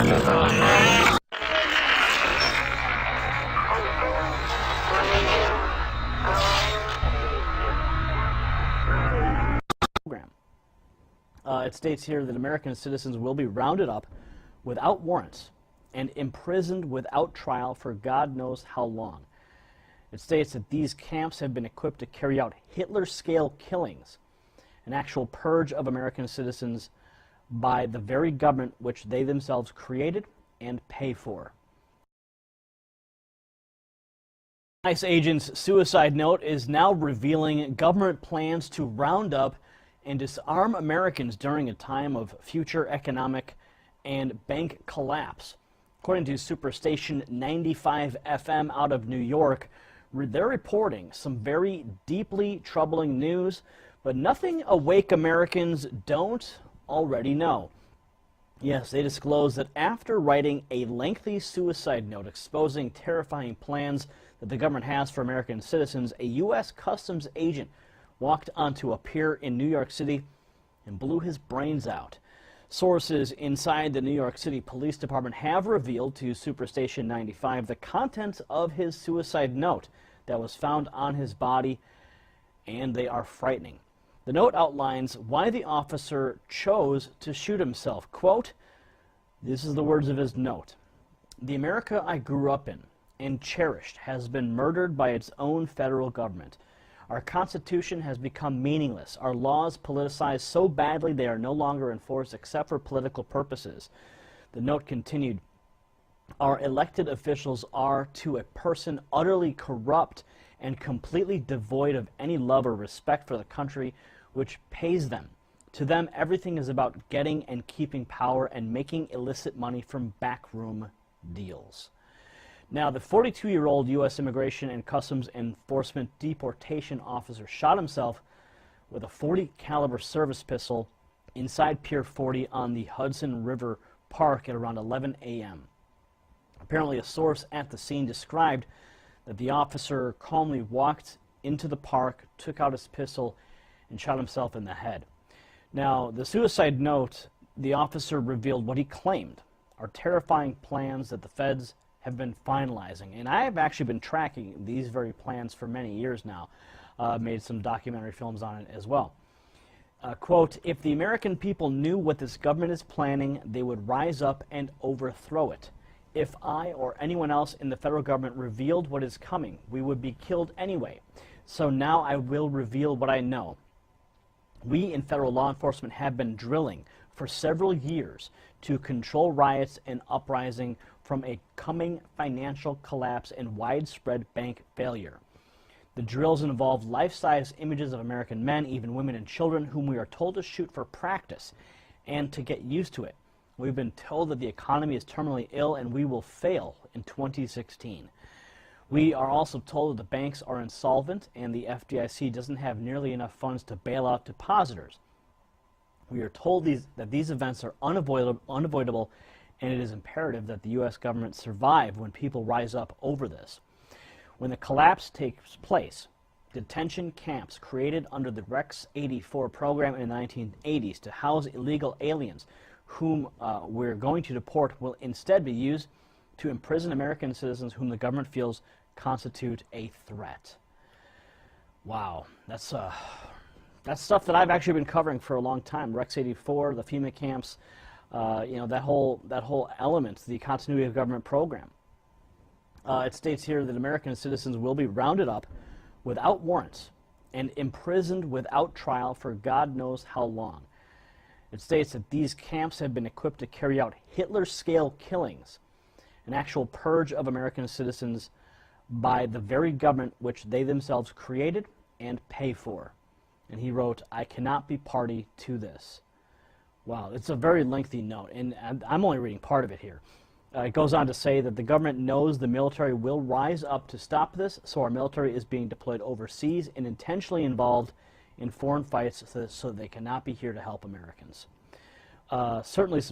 program. It states here that American citizens will be rounded up without warrants and imprisoned without trial for God knows how long. It states that these camps have been equipped to carry out Hitler-scale killings, an actual purge of American citizens by the very government which they themselves created and pay for. ICE agent's suicide note is now revealing government plans to round up and disarm Americans during a time of future economic and bank collapse. According to Superstation 95 FM out of New York, they're reporting some very deeply troubling news, but nothing awake Americans don't already know. Yes, they disclose that after writing a lengthy suicide note exposing terrifying plans that the government has for American citizens, a U.S. Customs agent walked onto a pier in New York City and blew his brains out. Sources inside the New York City Police Department have revealed to Superstation 95 the contents of his suicide note that was found on his body, and they are frightening. The note outlines why the officer chose to shoot himself. Quote, this is the words of his note: "The America I grew up in and cherished has been murdered by its own federal government. Our Constitution has become meaningless. Our laws politicized so badly they are no longer enforced except for political purposes." The note continued, "Our elected officials are, to a person, utterly corrupt and completely devoid of any love or respect for the country which pays them. To them, everything is about getting and keeping power and making illicit money from backroom deals." Now, the 42-year-old U.S. Immigration and Customs Enforcement deportation officer shot himself with a .40 caliber service pistol inside Pier 40 on the Hudson River Park at around 11 a.m. Apparently, a source at the scene described that the officer calmly walked into the park, took out his pistol, and shot himself in the head. Now, the suicide note, the officer revealed what he claimed are terrifying plans that the feds have been finalizing. And I have actually been tracking these very plans for many years now. Made some documentary films on it as well. Quote, "If the American people knew what this government is planning, they would rise up and overthrow it. If I or anyone else in the federal government revealed what is coming, we would be killed anyway. So now I will reveal what I know. We in federal law enforcement have been drilling for several years to control riots and uprising from a coming financial collapse and widespread bank failure. The drills involve life-size images of American men, even women and children, whom we are told to shoot for practice and to get used to it. We've been told that the economy is terminally ill and we will fail in 2016. We are also told that the banks are insolvent and the FDIC doesn't have nearly enough funds to bail out depositors. We are told that these events are unavoidable, and it is imperative that the U.S. government survive when people rise up over this. When the collapse takes place, detention camps created under the Rex 84 program in the 1980s to house illegal aliens whom we're going to deport will instead be used to imprison American citizens whom the government feels constitute a threat." Wow, that's stuff that I've actually been covering for a long time. Rex 84, the FEMA camps, that whole element, the continuity of government program. It states here that American citizens will be rounded up without warrants and imprisoned without trial for God knows how long. It states that these camps have been equipped to carry out Hitler-scale killings, an actual purge of American citizens by the very government which they themselves created and pay for. And he wrote, "I cannot be party to this." Wow, it's a very lengthy note, and I'm only reading part of it here. It goes on to say that the government knows the military will rise up to stop this, so our military is being deployed overseas and intentionally involved in foreign fights so they cannot be here to help Americans. Certainly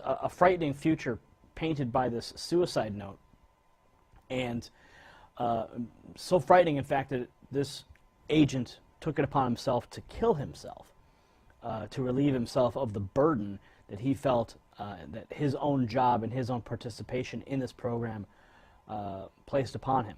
a frightening future painted by this suicide note, and so frightening, in fact, that this agent took it upon himself to kill himself, to relieve himself of the burden that he felt that his own job and his own participation in this program placed upon him.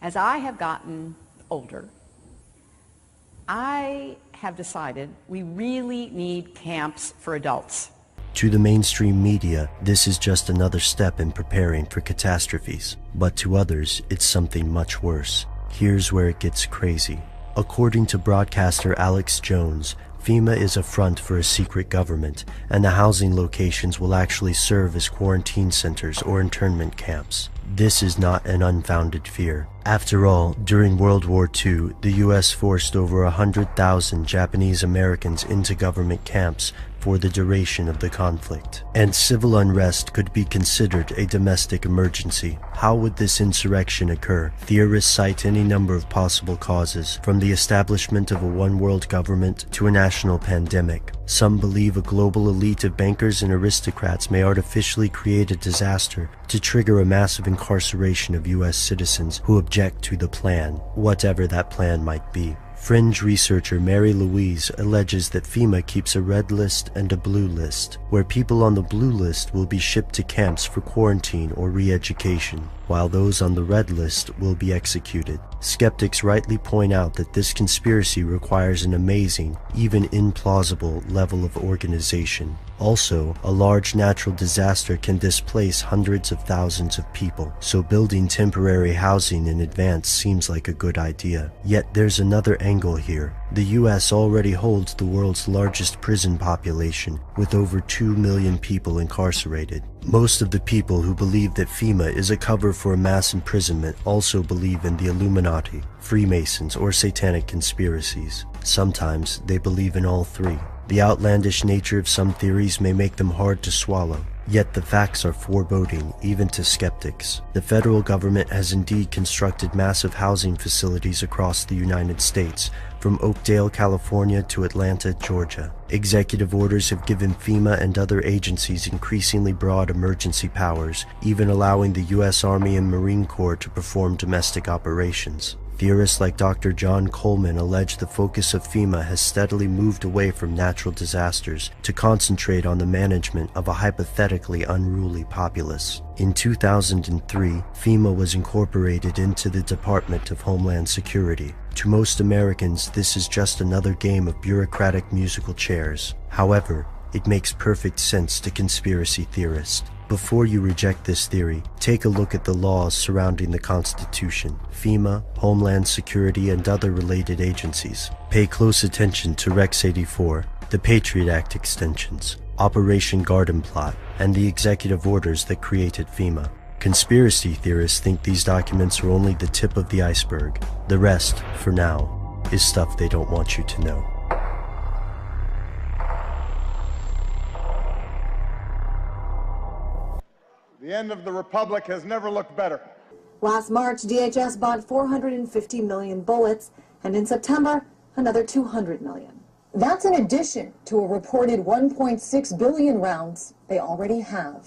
As I have gotten older, I have decided we really need camps for adults. To the mainstream media, this is just another step in preparing for catastrophes. But to others, it's something much worse. Here's where it gets crazy. According to broadcaster Alex Jones, FEMA is a front for a secret government, and the housing locations will actually serve as quarantine centers or internment camps. This is not an unfounded fear. After all, during World War II, the US forced over 100,000 Japanese Americans into government camps for the duration of the conflict. And civil unrest could be considered a domestic emergency. How would this insurrection occur? Theorists cite any number of possible causes, from the establishment of a one-world government to a national pandemic. Some believe a global elite of bankers and aristocrats may artificially create a disaster to trigger a massive incarceration of US citizens who object to the plan, whatever that plan might be. Fringe researcher Mary Louise alleges that FEMA keeps a red list and a blue list, where people on the blue list will be shipped to camps for quarantine or re-education, while those on the red list will be executed. Skeptics rightly point out that this conspiracy requires an amazing, even implausible, level of organization. Also, a large natural disaster can displace hundreds of thousands of people, so building temporary housing in advance seems like a good idea. Yet there's another angle here. The US already holds the world's largest prison population, with over 2 million people incarcerated. Most of the people who believe that FEMA is a cover for a mass imprisonment also believe in the Illuminati, Freemasons, or satanic conspiracies. Sometimes they believe in all three. The outlandish nature of some theories may make them hard to swallow. Yet the facts are foreboding even to skeptics. The federal government has indeed constructed massive housing facilities across the United States, from Oakdale, California to Atlanta, Georgia. Executive orders have given FEMA and other agencies increasingly broad emergency powers, even allowing the U.S. Army and Marine Corps to perform domestic operations. Theorists like Dr. John Coleman allege the focus of FEMA has steadily moved away from natural disasters to concentrate on the management of a hypothetically unruly populace. In 2003, FEMA was incorporated into the Department of Homeland Security. To most Americans, this is just another game of bureaucratic musical chairs. However, it makes perfect sense to conspiracy theorists. Before you reject this theory, take a look at the laws surrounding the Constitution, FEMA, Homeland Security, and other related agencies. Pay close attention to Rex 84, the Patriot Act extensions, Operation Garden Plot, and the executive orders that created FEMA. Conspiracy theorists think these documents are only the tip of the iceberg. The rest, for now, is stuff they don't want you to know. The end of the Republic has never looked better. Last March, DHS bought 450 million bullets, and in September, another 200 million. That's in addition to a reported 1.6 billion rounds they already have.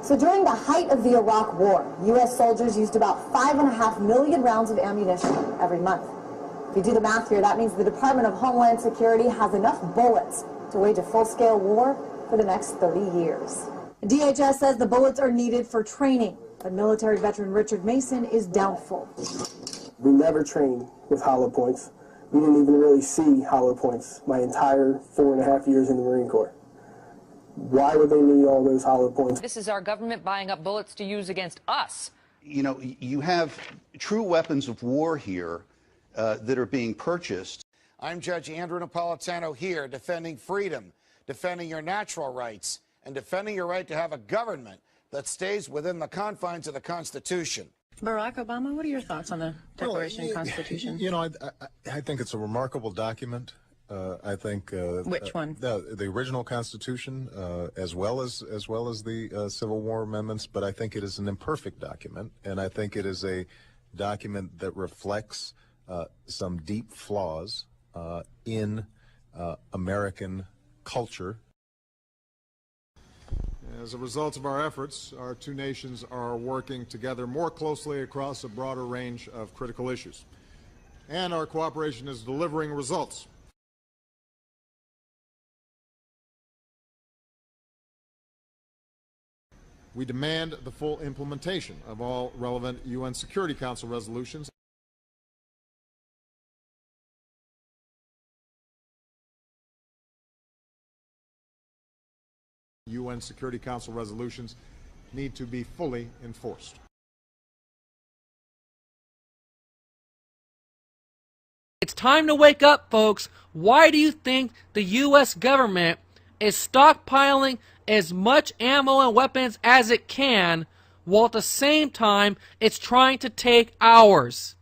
So during the height of the Iraq War, U.S. soldiers used about 5.5 million rounds of ammunition every month. If you do the math here, that means the Department of Homeland Security has enough bullets to wage a full-scale war for the next 30 years. DHS says the bullets are needed for training, but military veteran Richard Mason is doubtful. We never trained with hollow points. We didn't even really see hollow points my entire 4.5 years in the Marine Corps. Why would they need all those hollow points? This is our government buying up bullets to use against us. You know, you have true weapons of war here that are being purchased. I'm Judge Andrew Napolitano here, defending freedom, defending your natural rights, and defending your right to have a government that stays within the confines of the Constitution. Barack Obama, what are your thoughts on the Declaration and Constitution? You know, I think it's a remarkable document. I think which one? The original Constitution, as well as the Civil War amendments. But I think it is an imperfect document, and I think it is a document that reflects some deep flaws in American culture. As a result of our efforts, our two nations are working together more closely across a broader range of critical issues. And our cooperation is delivering results. We demand the full implementation of all relevant UN Security Council resolutions. UN Security Council resolutions need to be fully enforced. It's time to wake up, folks. Why do you think the U.S. government is stockpiling as much ammo and weapons as it can, while at the same time it's trying to take ours?